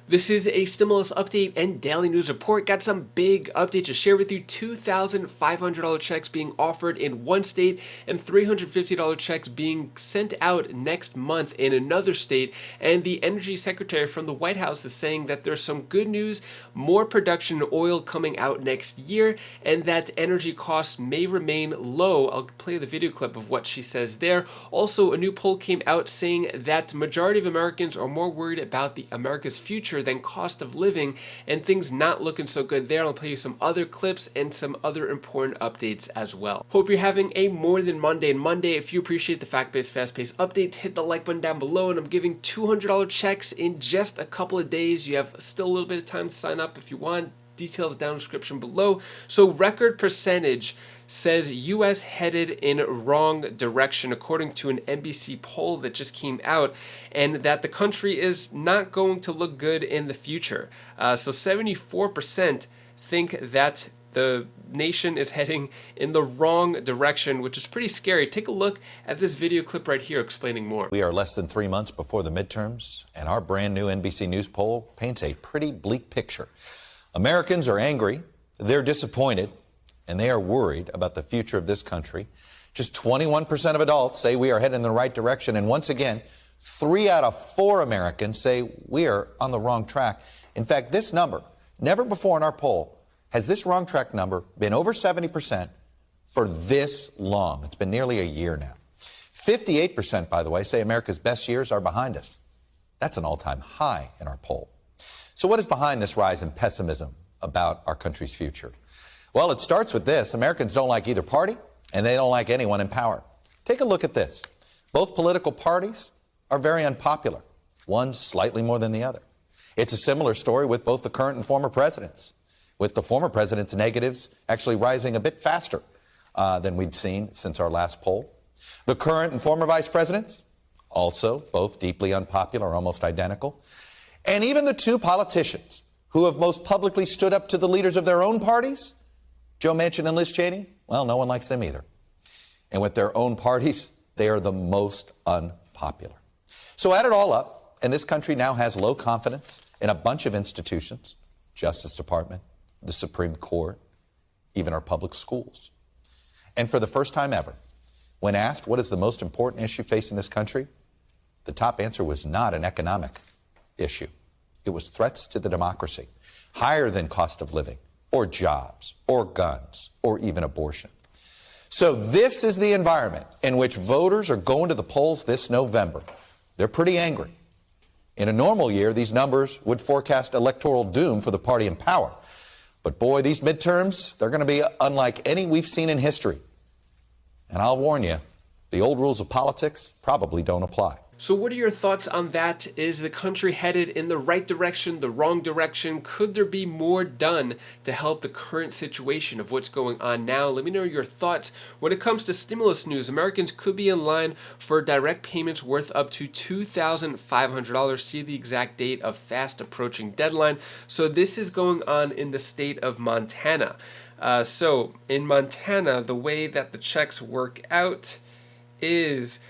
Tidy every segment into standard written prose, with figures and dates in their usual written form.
This is a stimulus update and daily news report. Got some big updates to share with you. $2,500 checks being offered in one state and $350 checks being sent out next month in another state. And the energy secretary from the White House is saying that there's some good news, more production of oil coming out next year, and that energy costs may remain low. I'll play the video clip of what she says there. Also, a new poll came out saying that majority of Americans are more worried about America's future than cost of living, and things not looking so good there. I'll play you some other clips and some other important updates as well. Hope you're having a more than mundane Monday. If you appreciate the fact-based, fast-paced updates, hit the like button down below, and I'm giving $200 checks in just a couple of days. You have still a little bit of time to sign up if you want. Details down in the description below. So record percentage says US headed in wrong direction according to an NBC poll that just came out, and that the country is not going to look good in the future. So 74% think that the nation is heading in the wrong direction, which is pretty scary. Take a look at this video clip right here explaining more. We are less than 3 months before the midterms, and our brand new NBC News poll paints a pretty bleak picture. Americans are angry, they're disappointed, and they are worried about the future of this country. Just 21% of adults say we are heading in the right direction, and once again, 3 out of 4 Americans say we are on the wrong track. In fact, this number, never before in our poll, has this wrong track number been over 70% for this long. It's been nearly a year now. 58%, by the way, say America's best years are behind us. That's an all-time high in our poll. So what is behind this rise in pessimism about our country's future? Well, it starts with this. Americans don't like either party, and they don't like anyone in power. Take a look at this. Both political parties are very unpopular, one slightly more than the other. It's a similar story with both the current and former presidents, with the former president's negatives actually rising a bit faster than we'd seen since our last poll. The current and former vice presidents, also both deeply unpopular, almost identical. And even the 2 politicians who have most publicly stood up to the leaders of their own parties, Joe Manchin and Liz Cheney, well, no one likes them either. And with their own parties, they are the most unpopular. So add it all up, and this country now has low confidence in a bunch of institutions, Justice Department, the Supreme Court, even our public schools. And for the first time ever, when asked what is the most important issue facing this country, the top answer was not an economic issue. It was threats to the democracy, higher than cost of living, or jobs, or guns, or even abortion. So this is the environment in which voters are going to the polls this November. They're pretty angry. In a normal year, these numbers would forecast electoral doom for the party in power. But boy, these midterms, they're going to be unlike any we've seen in history. And I'll warn you, the old rules of politics probably don't apply. So what are your thoughts on that? Is the country headed in the right direction, the wrong direction? Could there be more done to help the current situation of what's going on now? Let me know your thoughts. When it comes to stimulus news, Americans could be in line for direct payments worth up to $2,500. See the exact date of fast approaching deadline. So this is going on in the state of Montana. So in Montana, the way that the checks work out is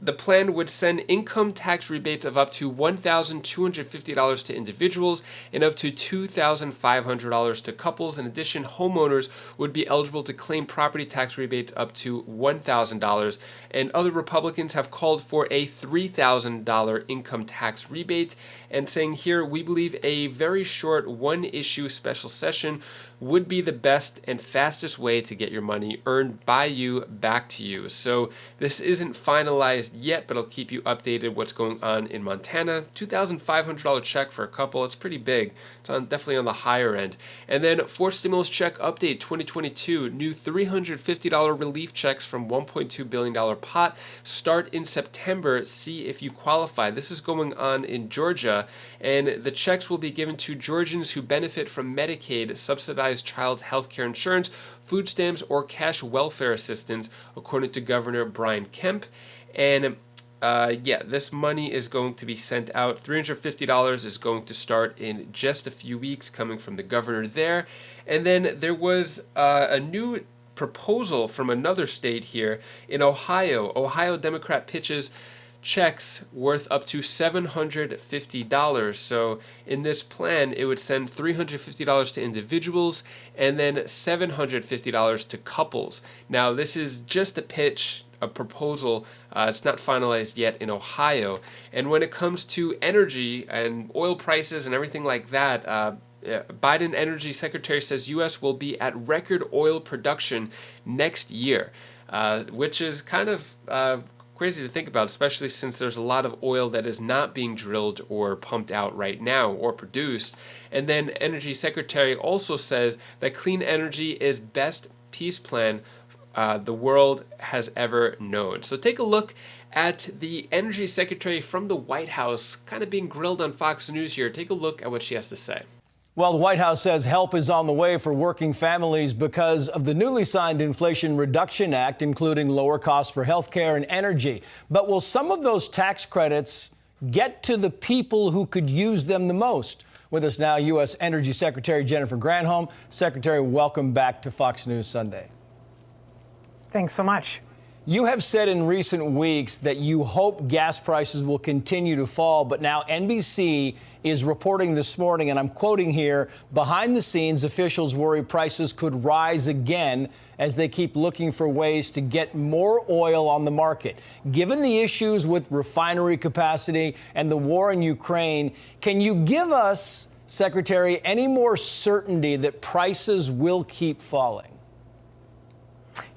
the plan would send income tax rebates of up to $1,250 to individuals and up to $2,500 to couples. In addition, homeowners would be eligible to claim property tax rebates up to $1,000. And other Republicans have called for a $3,000 income tax rebate, and saying here, we believe a very short one-issue special session would be the best and fastest way to get your money earned by you back to you. So this isn't finalized yet, but I'll keep you updated what's going on in Montana. $2,500 check for a couple. It's pretty big. It's definitely on the higher end. And then for stimulus check update 2022, new $350 relief checks from $1.2 billion pot start in September. See if you qualify. This is going on in Georgia, and the checks will be given to Georgians who benefit from Medicaid, subsidized child health care insurance, food stamps, or cash welfare assistance, according to Governor Brian Kemp. And yeah, this money is going to be sent out. $350 is going to start in just a few weeks, coming from the governor there. And then there was a new proposal from another state here in Ohio. Ohio Democrat pitches checks worth up to $750. So in this plan, it would send $350 to individuals and then $750 to couples. Now, this is just a pitch, a proposal. It's not finalized yet in Ohio. And when it comes to energy and oil prices and everything like that, Biden Energy Secretary says U.S. will be at record oil production next year, which is kind of crazy to think about, especially since there's a lot of oil that is not being drilled or pumped out right now or produced. And then Energy Secretary also says that clean energy is best peace plan the world has ever known. So take a look at the Energy Secretary from the White House kind of being grilled on Fox News here. Take a look at what she has to say. Well, the White House says help is on the way for working families because of the newly signed Inflation Reduction Act, including lower costs for health care and energy. But will some of those tax credits get to the people who could use them the most? With us now, U.S. Energy Secretary Jennifer Granholm. Secretary, welcome back to Fox News Sunday. Thanks so much. You have said in recent weeks that you hope gas prices will continue to fall, but now NBC is reporting this morning, and I'm quoting here, behind the scenes, officials worry prices could rise again as they keep looking for ways to get more oil on the market. Given the issues with refinery capacity and the war in Ukraine, can you give us, Secretary, any more certainty that prices will keep falling?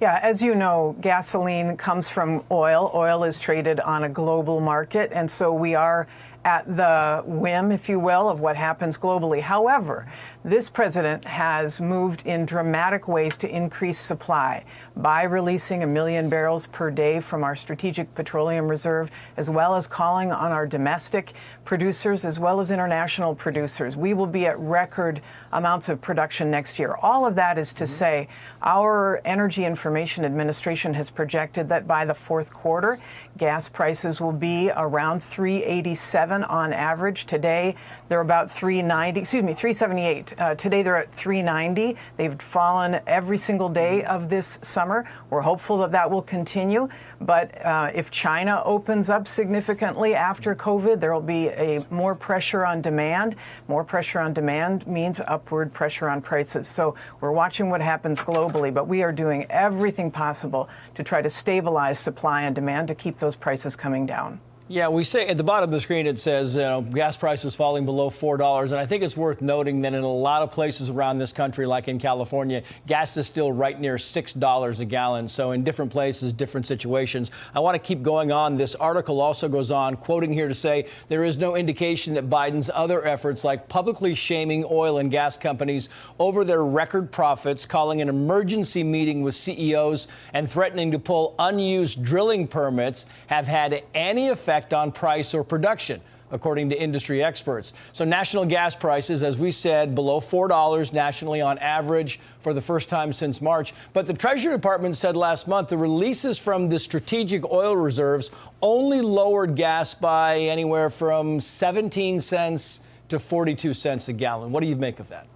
Yeah, as you know, gasoline comes from oil. Oil is traded on a global market, and so we are at the whim, if you will, of what happens globally. However, this president has moved in dramatic ways to increase supply by releasing 1 million barrels per day from our strategic petroleum reserve, as well as calling on our domestic producers as well as international producers. We will be at record amounts of production next year. All of that is to say our Energy Information Administration has projected that by the fourth quarter, gas prices will be around $3.87 on average. Today, they're about $3.78. Today, they're at $3.90. They've fallen every single day of this summer. We're hopeful that that will continue. But if China opens up significantly after COVID, there will be more pressure on demand. More pressure on demand means upward pressure on prices. So we're watching what happens globally, but we are doing everything possible to try to stabilize supply and demand to keep those prices coming down. Yeah, we say at the bottom of the screen it says gas prices falling below $4, and I think it's worth noting that in a lot of places around this country, like in California, gas is still right near $6 a gallon. So in different places, different situations. I want to keep going on. This article also goes on, quoting here to say there is no indication that Biden's other efforts, like publicly shaming oil and gas companies over their record profits, calling an emergency meeting with CEOs, and threatening to pull unused drilling permits, have had any effect on price or production, according to industry experts. So national gas prices, as we said, below $4 nationally on average for the first time since March. But the Treasury Department said last month the releases from the strategic oil reserves only lowered gas by anywhere from 17 cents to 42 cents a gallon. What do you make of that?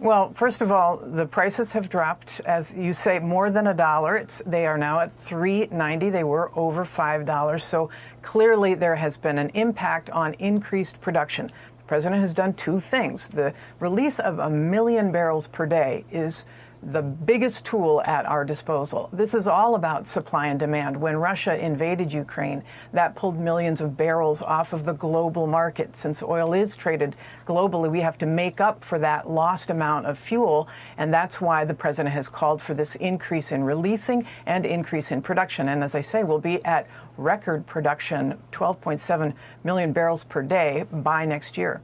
Well, first of all, the prices have dropped, as you say, more than $1. They are now at $3.90. They were over $5. So clearly there has been an impact on increased production. The president has done two things. The release of 1 million barrels per day is the biggest tool at our disposal. This is all about supply and demand. When Russia invaded Ukraine, that pulled millions of barrels off of the global market. Since oil is traded globally, we have to make up for that lost amount of fuel, and that's why the president has called for this increase in releasing and increase in production. And as I say, we'll be at record production, 12.7 million barrels per day by next year.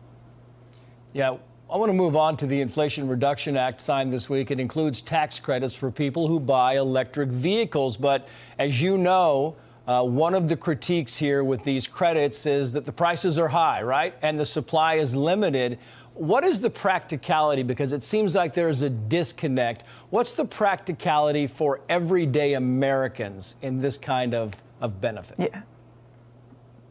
Yeah. I want to move on to the Inflation Reduction Act signed this week. It includes tax credits for people who buy electric vehicles. But as you know, one of the critiques here with these credits is that the prices are high, right? And the supply is limited. What is the practicality? Because it seems like there's a disconnect. What's the practicality for everyday Americans in this kind of benefit?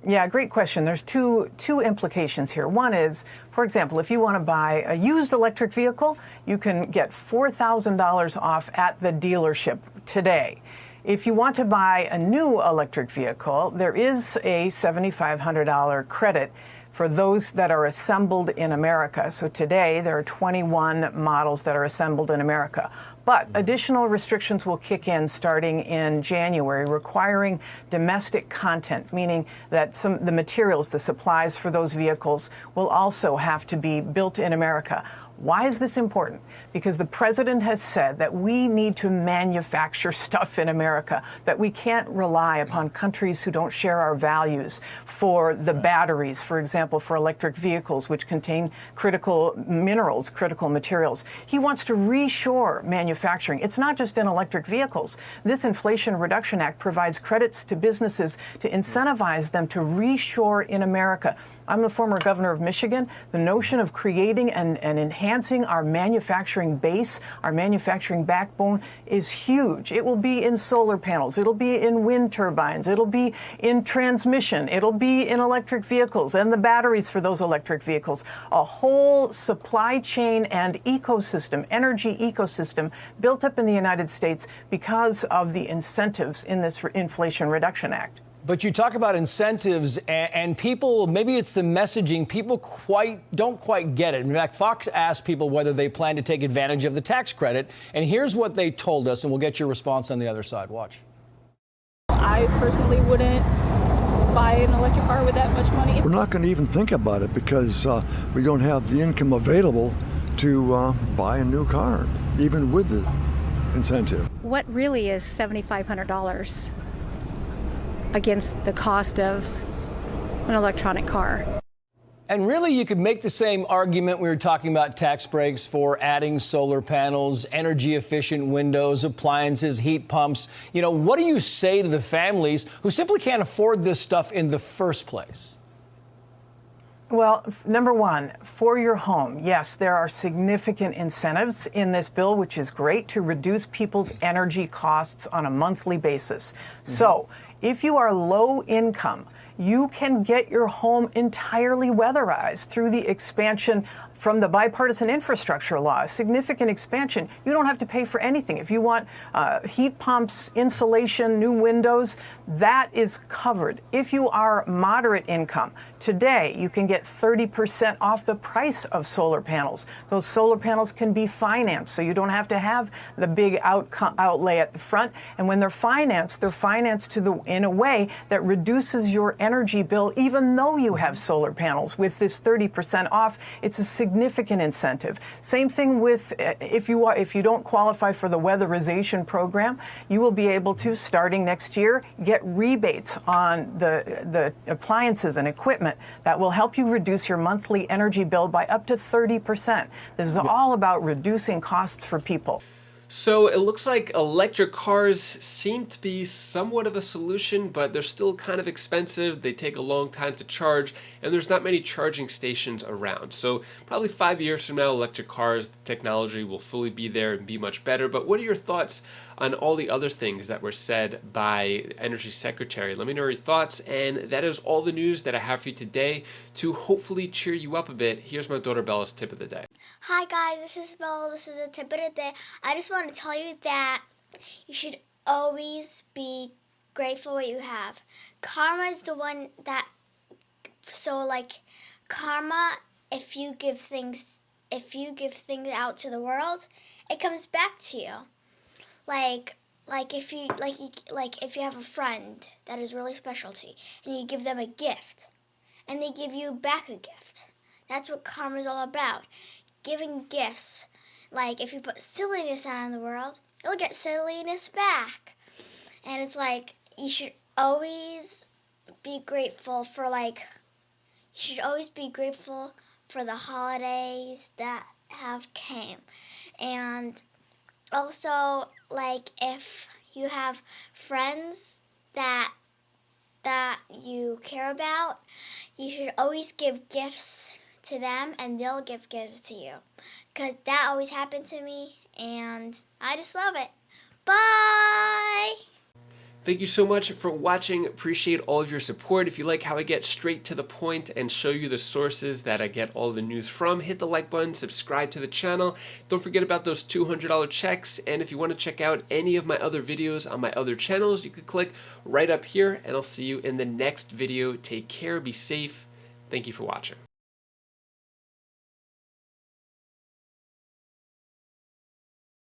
Yeah, great question. There's two implications here. One is, for example, if you want to buy a used electric vehicle, you can get $4,000 off at the dealership today. If you want to buy a new electric vehicle, there is a $7,500 credit for those that are assembled in America. So today there are 21 models that are assembled in America. But additional restrictions will kick in starting in January, requiring domestic content, meaning that the materials, the supplies for those vehicles will also have to be built in America. Why is this important? Because the president has said that we need to manufacture stuff in America, that we can't rely upon countries who don't share our values for the batteries, for example, for electric vehicles, which contain critical minerals, critical materials. He wants to reshore manufacturing. It's not just in electric vehicles. This Inflation Reduction Act provides credits to businesses to incentivize them to reshore in America. I'm the former governor of Michigan. The notion of creating and enhancing our manufacturing base, our manufacturing backbone is huge. It will be in solar panels. It'll be in wind turbines. It'll be in transmission. It'll be in electric vehicles and the batteries for those electric vehicles. A whole supply chain and ecosystem, energy ecosystem built up in the United States because of the incentives in this Inflation Reduction Act. But you talk about incentives, and people, maybe it's the messaging, people don't quite get it. In fact, Fox asked people whether they plan to take advantage of the tax credit, and here's what they told us, and we'll get your response on the other side. Watch. I personally wouldn't buy an electric car with that much money. We're not going to even think about it because we don't have the income available to buy a new car, even with the incentive. What really is $7,500 against the cost of an electronic car? And really, you could make the same argument. We were talking about tax breaks for adding solar panels, energy efficient windows, appliances, heat pumps. You know, what do you say to the families who simply can't afford this stuff in the first place? Well, number one, for your home, yes, there are significant incentives in this bill, which is great, to reduce people's energy costs on a monthly basis. So if you are low income, you can get your home entirely weatherized through the expansion from the bipartisan infrastructure law, a significant expansion. You don't have to pay for anything. If you want heat pumps, insulation, new windows, that is covered. If you are moderate income, today you can get 30% off the price of solar panels. Those solar panels can be financed, so you don't have to have the big outlay at the front. And when they're financed in a way that reduces your energy bill, even though you have solar panels. With this 30% off, it's a significant incentive. Same thing with if you don't qualify for the weatherization program, you will be able to, starting next year, get rebates on the appliances and equipment that will help you reduce your monthly energy bill by up to 30%. This is all about reducing costs for people. So it looks like electric cars seem to be somewhat of a solution, but they're still kind of expensive. They take a long time to charge, and there's not many charging stations around. So probably 5 years from now, electric cars, the technology will fully be there and be much better. But what are your thoughts on all the other things that were said by Energy Secretary? Let me know your thoughts, and that is all the news that I have for you today to hopefully cheer you up a bit. Here's my daughter Bella's tip of the day. Hi guys, this is Bella. This is the tip of the day. I just want to tell you that you should always be grateful what you have. Karma is the one that, karma, if you give things out to the world, it comes back to you. If you have a friend that is really special to you and you give them a gift and they give you back a gift. That's what karma is all about. Giving gifts. Like, if you put silliness out in the world, you'll get silliness back. And it's like, you should always be grateful for, the holidays that have came. And also, if you have friends that you care about, you should always give gifts to them, and they'll give gifts to you. Because that always happened to me, and I just love it. Bye! Thank you so much for watching. Appreciate all of your support. If you like how I get straight to the point and show you the sources that I get all the news from, hit the like button, subscribe to the channel. Don't forget about those $200 checks. And if you want to check out any of my other videos on my other channels, you could click right up here, and I'll see you in the next video. Take care, be safe. Thank you for watching.